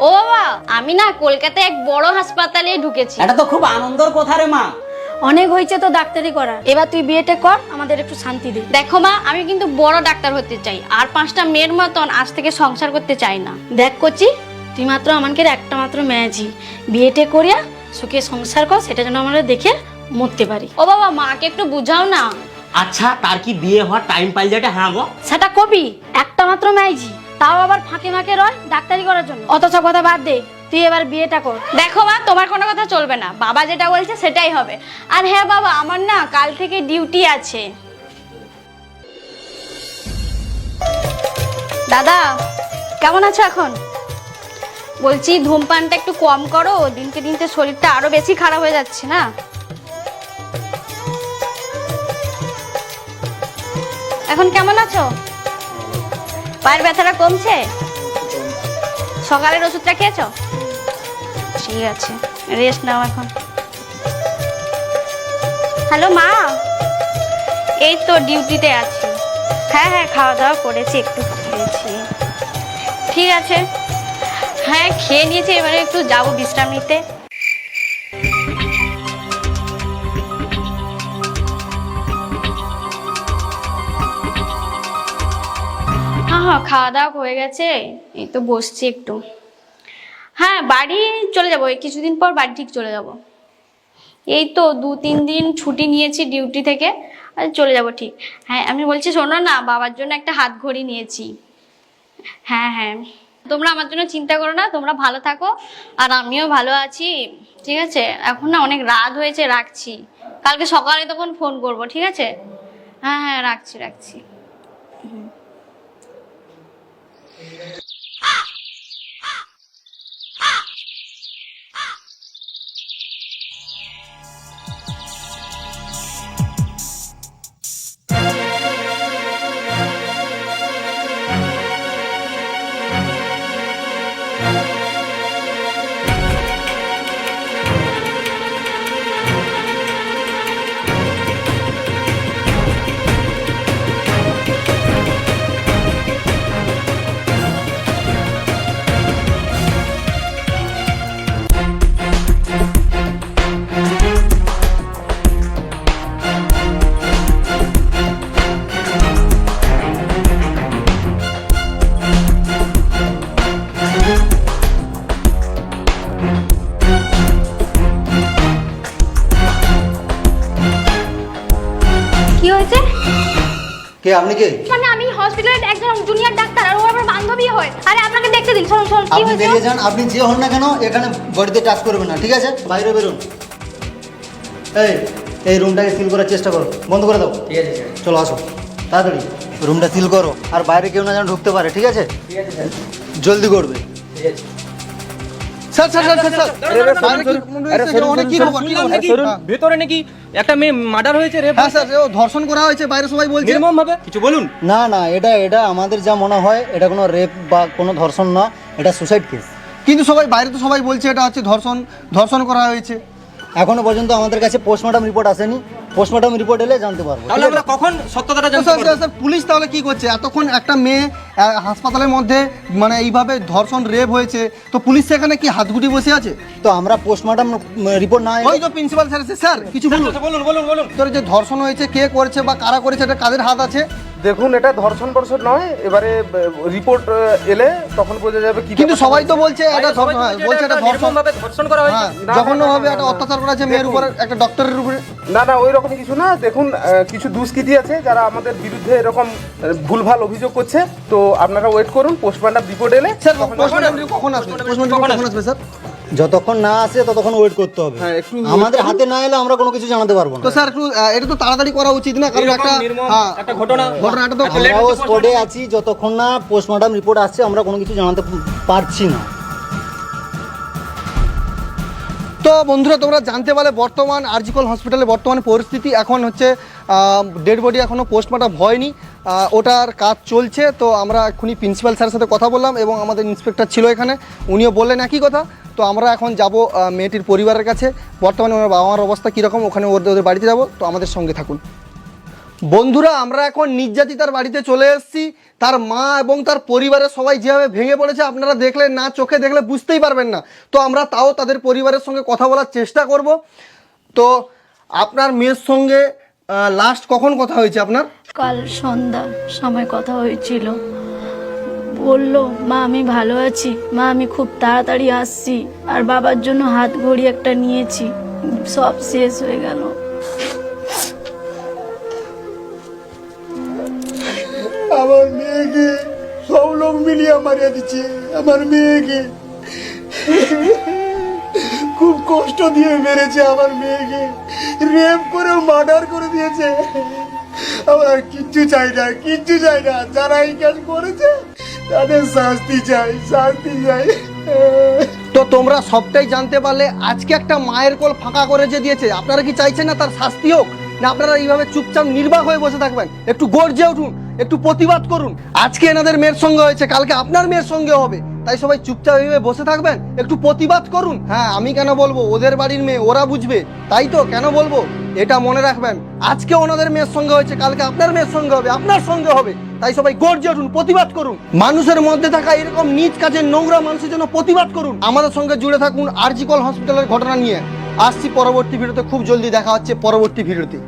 ও বাবা, আমি না কলকাতায় এক বড় হাসপাতালে ঢুকেছি। এটা তো খুব আনন্দের কথা রে মা। অনেক হয়েছে তো ডাক্তারি করা, এবার তুই বিয়েটা কর, আমাদের একটু শান্তি দে। দেখো মা, আমি কিন্তু বড় ডাক্তার হতে চাই, আর 5টা মেয়ের মতন আজ থেকে সংসার করতে চাই না। দেখ করছি, তুই মাত্র আমাকে একটা মাত্র মেয়েছি, বিয়েটা করিয়া সুখে সংসার কর, সেটা যেন আমরা দেখে মরতে পারি। ও বাবা, মাকে একটু বুঝাও না। আচ্ছা, তার কি বিয়ে হওয়ার টাইম পাইল যেটা? হ্যাঁ গো, সেটা কবি, একটা মাত্র মেয়েছি, তাও আবার ফাঁকে ফাঁকে রয় ডাক্তারি করার জন্য। অত সব কথা বাদ দে, তুই এবার বিয়েটা কর। দেখো মা, তোমার কোনো কথা চলবে না, বাবা যেটা বলছে সেটাই হবে। আর হ্যাঁ বাবা, আমার না কাল থেকে ডিউটি আছে। দাদা কেমন আছো এখন? বলছি ধূমপানটা একটু কম করো, দিনকে দিনকে শরীরটা আরো বেশি খারাপ হয়ে যাচ্ছে না। এখন কেমন আছো? পায়ের ব্যথাটা কমছে? সকালের ওষুধটা খেয়েছো? ঠিক আছে, রেস্ট নাও এখন। হ্যালো মা, এই তো ডিউটিতে আছি। হ্যাঁ হ্যাঁ, খাওয়া দাওয়া করেছি, একটু খেয়েছি। ঠিক আছে, হ্যাঁ খেয়ে নিয়েছি, এবারে একটু যাবো বিশ্রাম নিতে। হ্যাঁ হ্যাঁ, খাওয়া দাওয়া হয়ে গেছে, এই তো বসছি একটু। হ্যাঁ, বাড়ি চলে যাবো, এই কিছুদিন পর বাড়ি ঠিক চলে যাব। এই তো 2-3 দিন ছুটি নিয়েছি ডিউটি থেকে, আর চলে যাব ঠিক। হ্যাঁ আমি বলছি শোনো না, বাবার জন্য একটা হাত ঘড়ি নিয়েছি। হ্যাঁ হ্যাঁ, তোমরা আমার জন্য চিন্তা করো না, তোমরা ভালো থাকো, আর আমিও ভালো আছি। ঠিক আছে, এখন না অনেক রাত হয়েছে, রাখছি। কালকে সকালে তখন ফোন করবো, ঠিক আছে? হ্যাঁ হ্যাঁ, রাখছি রাখছি। কি হয়েছে? কে আপনি? কে মানে আমি হসপিটালের একজন জুনিয়র ডাক্তার, আর ও আমার বান্ধবী হয়। আরে আপনাকে দেখতে দিন, শুনুন শুনুন কি আপনি হয়েছে। বেরিয়ে যান, আপনি যে হন না কেন এখানে বডিতে টাচ করবেন না, ঠিক আছে? বাইরে বেরোন। এই রুমটাকে সিল করার চেষ্টা করো, বন্ধ করে দাও। ঠিক আছে স্যার, চলো আসো তাড়াতাড়ি, রুমটা সিল করো, আর বাইরে কেউ না যেন ঢুকতে পারে, ঠিক আছে? ঠিক আছে স্যার, জলদি করবে। ঠিক আছে স্যার। স্যার স্যার স্যার ভেতরে নাকি একটা মেয়ে মার্ডার হয়েছে, রেপ? হ্যাঁ স্যার, ও ধর্ষণ করা হয়েছে, বাইরে সবাই বলছে। নির্মম ভাবে কিছু বলুন। না না, এটা আমাদের যা মনে হয়, এটা কোনো রেপ বা কোনো ধর্ষণ না, এটা সুসাইড কেস। কিন্তু সবাই বাইরে তো সবাই বলছে এটা হচ্ছে ধর্ষণ করা হয়েছে। এখনো পর্যন্ত আমাদের কাছে পোস্টমর্টম রিপোর্ট আসেনি, পোস্টমর্টম রিপোর্ট এলে জানতে পারবো। তাহলে আমরা কখন সত্যতাটা জানতে স্যার পারবো? স্যার স্যার, পুলিশ তাহলে কি করছে? এতক্ষণ একটা মেয়ে হাসপাতালের মধ্যে মানে এইভাবে ধর্ষণ রেপ হয়েছে, তো পুলিশ সেখানে কি হাতগুটি বসে আছে? তো আমরা পোস্টমর্টম রিপোর্ট না ওই তো প্রিন্সিপাল স্যার আছে, স্যার কিছু বলুন। বলুন। তোর যে ধর্ষণ হয়েছে, কে করেছে বা কারা করেছে, এটা কাদের হাত আছে? দেখুন, এটা ধর্ষণ বর্ষণ নয়, এবারে রিপোর্ট এলে তখন বোঝা যাবে কি। কিন্তু সবাই তো বলছে এটা বলছে এটা ধর্ষণ, ধর্ষণ করা হয়েছে। জঘন্যভাবে একটা অত্যাচার করা হয়েছে মেয়ের উপরে, একটা ডক্টরের উপরে। না ওই রকম কিছু না। দেখুন, কিছু দুষ্কৃতী আছে যারা আমাদের বিরুদ্ধে এরকম ভুলভাল অভিযোগ করছে, তো আপনারা ওয়েট করুন, পোস্টমর্টম রিপোর্ট এলে। স্যার পোস্টমর্টম কখন আসবে? পোস্টমর্টম কখন আসবে স্যার? যতক্ষণ না আসে ততক্ষণ ওয়েট করতে হবে। হ্যাঁ, একটু আমাদের হাতে না এলে আমরা কোনো কিছু জানাতে পারবো না। তো স্যার একটু এটা তো তাড়াতাড়ি করা উচিত না, কারণ একটা ঘটনাটা তো আমরাও স্পটে আছি, যতক্ষণ না পোস্টমর্টম রিপোর্ট আসছে আমরা কোনো কিছু জানাতে পারছি না। তো বন্ধুরা, তোমরা জানতে পারলে বর্তমান আরজিকর হসপিটালে বর্তমানে পরিস্থিতি এখন হচ্ছে ডেড বডি এখনও পোস্টমর্টম হয়নি, ওটার কাজ চলছে। তো আমরা এক্ষুনি প্রিন্সিপাল স্যারের সাথে কথা বললাম এবং আমাদের ইন্সপেক্টর ছিল এখানে, উনিও বললেন একই কথা। তো আমরা এখন যাব মেয়েটির পরিবারের কাছে, বর্তমানে ওনার বাবা মার অবস্থা কীরকম, ওখানে ওদের বাড়িতে যাব। তো আমাদের সঙ্গে থাকুন। বন্ধুরা আমরা এখন নির্যাতিতার বাড়িতে চলে এসেছি। তার মা এবং তার পরিবারের সবাই যেভাবে ভেঙে পড়েছে আপনারা দেখলে না, চোখে দেখলে বুঝতেই পারবেন না। তো আমরা তাও তাদের পরিবারের সঙ্গে কথা বলার চেষ্টা করব। তো আপনার মেয়ের সঙ্গে লাস্ট কখন কথা হয়েছে আপনার? কাল সন্ধ্যা সময় কথা হয়েছিল। বললো মা আমি ভালো আছি, মা আমি খুব তাড়াতাড়ি আসছি, আর বাবার জন্য হাত ঘড়ি একটা নিয়েছি। সব শেষ হয়ে গেল। আমার মেয়েকে সব লোক মিলিয়ে মারিয়ে দিচ্ছে। আমার মেয়েকে খুব কষ্ট দিয়ে মেরেছে, আমার মেয়েকে রেপ করে মার্ডার করে দিয়েছে। আমার আর কিচ্ছু চাই না, কিচ্ছু চাই না। যারা এই কাজ করেছে তাদের শাস্তি চাই, শাস্তি চাই। তো তোমরা সবটাই জানতে পারলে। আজকে একটা মায়ের কোল ফাঁকা করে যে দিয়েছে, আপনারা কি চাইছেন না তার শাস্তি হোক, না আপনারা এইভাবে চুপচাপ নির্বাক হয়ে বসে থাকবেন? একটু গর্জে উঠুন, একটু প্রতিবাদ করুন। আজকে এনাদের মেয়ের সঙ্গে হয়েছে, কালকে আপনার মেয়ের সঙ্গে হবে, তাই সবাই চুপচাপ এইভাবে বসে থাকবেন? একটু প্রতিবাদ করুন। হ্যাঁ, আমি কেন বলবো, ওদের বাড়ির মেয়ে, ওরা বুঝবে, তাই তো কেন বলবো? এটা মনে রাখবেন, আজকে ওনাদের মেয়ের সঙ্গে হয়েছে, কালকে আপনার মেয়ের সঙ্গে হবে, আপনার সঙ্গে হবে, তাই সবাই গর্জে উঠুন, প্রতিবাদ করুন। মানুষের মধ্যে থাকা এরকম নিজ কাজের নোংরা মানুষের জন্য প্রতিবাদ করুন। আমাদের সঙ্গে জুড়ে থাকুন আরজিকর হসপিটালের ঘটনা নিয়ে। আসছি পরবর্তী ভিডিওতে, খুব জলদি দেখা হচ্ছে পরবর্তী ভিডিওতে।